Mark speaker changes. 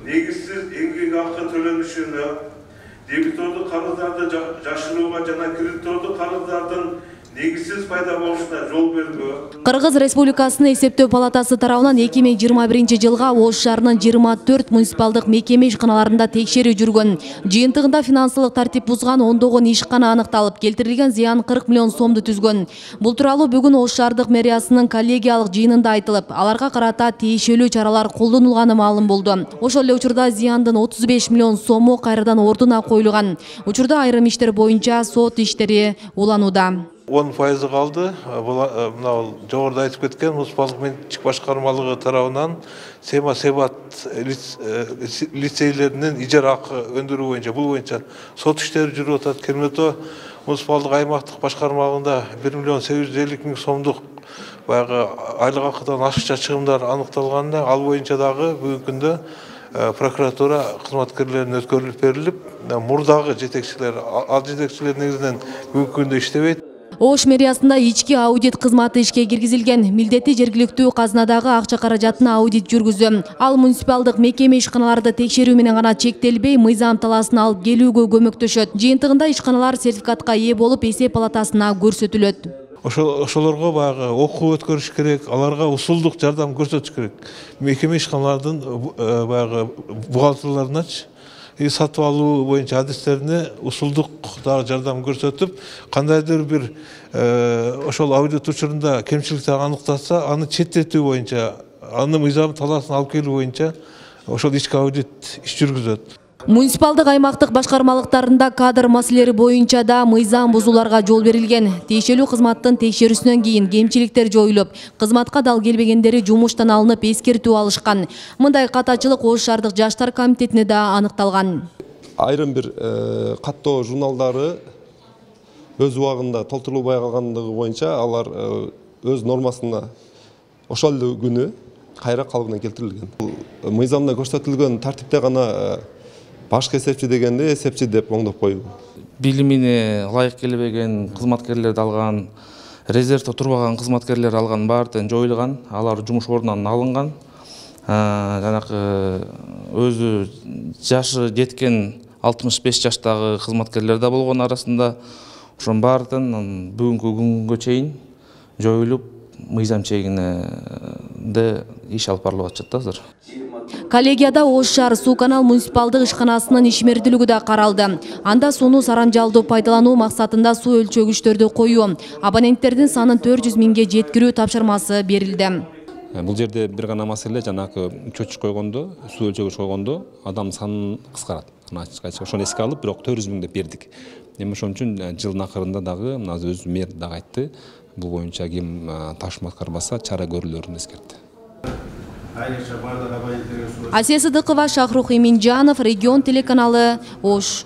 Speaker 1: негизсиз эмгек акы төлөнүшүнө, дебитордук карыздарды жашырууга жана кредитордук карыздардын негизсиз пайда болушуна жол бербөө.
Speaker 2: Кыргыз Республикасынын эсептөө палатасы тарабынан 2021 жылга Ош шаарынын 24 муниципалдык мекеме ишканаларында текшерүү жүргөн. Жыйынтыгында финансылык тартип бузган 10 ишкана аныкталып, келтирилген зыян 40 миллион сомду түзгөн. Бул тууралуу бүгүн Ош шаардык мэриясынын коллегиялык жыйынында айтылып, аларга карата тиешелүү чаралар колдонулганы маалым болду. Ошол эле учурда зыяндын 35 миллион сому кайрадан ордуна коюлган. Учурда айрым иштер боюнча сот иштери уланууда.
Speaker 3: 10% қалды. Мынау жоғарыда айтып кеткен муниципалдық менчик башкармалыгы тарабынан сема-себат лицейлеринин ижара акы өндүрүү боюнча, бул боюнча сот иштери жүрүп атат. Кермето муниципалдык аймактык башкармалыгында 1 миллион 850 миң сомдук баягы айлык акыдан ашыкча чыгымдар аныкталганда, ал боюнча дагы бүгүнкү күндө прокуратура кызматкерлерине өткөрүлүп берилип, мурдагы жетекчилер, ал жетекчилер негизинен бүгүнкү күндө иштебейт.
Speaker 2: Ош мэриясында ички аудит кызматы ишке киргизилген. Милдети жергиликтүү казнадагы акча каражатына аудит жүргүзүү. Ал муниципалдык мекеме ишканаларды текшерүү менен гана чектелбей, мыйзам талаасын алып келүүгө көмөктөшөт. Жыйынтыгында ишканалар сертификатка ээ болуп, эсеп палатасына көрсөтүлөт.
Speaker 3: Ошолорго баягы окуу өткөрүш керек, аларга усулдук жардам көрсөтүш керек. Мекеме ишканалардын баягы бухгалтерлериначы сатып алуу боюнча адистерине усулдук жардам көрсөтүп, кандайдыр бир ошол аудит учурунда кемчиликтер аныкталса, аны четтетүү боюнча, аны мыйзам талаасын алып келүү боюнча ошол ички аудит иш жүргүзөт.
Speaker 2: Муниципалдык аймактык башкармалыктарында кадр маселелери боюнча да мыйзам бузууларга жол берилген. Тиешелүү кызматтын текшерүүсүнөн кийин кемчиликтер жоюлуп, кызматка дал келбегендери жумуштан алынып эскертүү алышкан. Мындай катачылык Ош шаардык жаштар комитетине да аныкталган.
Speaker 4: Айрым бир каттоо журналдары өз убагында толтурулбай калгандыгы боюнча алар өз нормасына ошол күнү кайра калыбына келтирилген. Мыйзамда көрсөтүлгөн тартипте гана башкы эсепчи дегенде эсепчи деп оңдоп коюу.
Speaker 5: Билимине ылайык келбеген кызматкерлерди алган, резервде турбаган кызматкерлер алган баардыгы жоюлган, алар жумуш ордунан алынган. Жанакы өзү жашы жеткен 65 жаштагы кызматкерлер да болгон арасында. Ошонун баардыгын бүгүнкү күнгө чейин жоюлуп, мыйзам чегинде иш алып барылып атышат азыр.
Speaker 2: Коллегияда Ош шаар суу канал муниципалдык ишканасынын ишмердүүлүгү да каралды. Анда сууну сарамжалдуу пайдалануу максатында суу өлчөгүчтөрдү коюу, абоненттердин санын 400 миңге жеткирүү тапшырмасы берилди.
Speaker 6: Бул жерде бир гана маселе, жанакы чөчүк койгондо, суу өлчөгүч койгондо адам санын кыскарат. Ошону эске алып, бирок 400 миң деп бердик. Эми ошон үчүн жылдын акырында дагы өзү мэр дагы айтты. Бул боюнча ким ташып аткарбаса чара көрүлөрүн эскертти.
Speaker 2: Асия Сыдыкова, Шахрух Иминжанов, Регион телеканалы, Ош.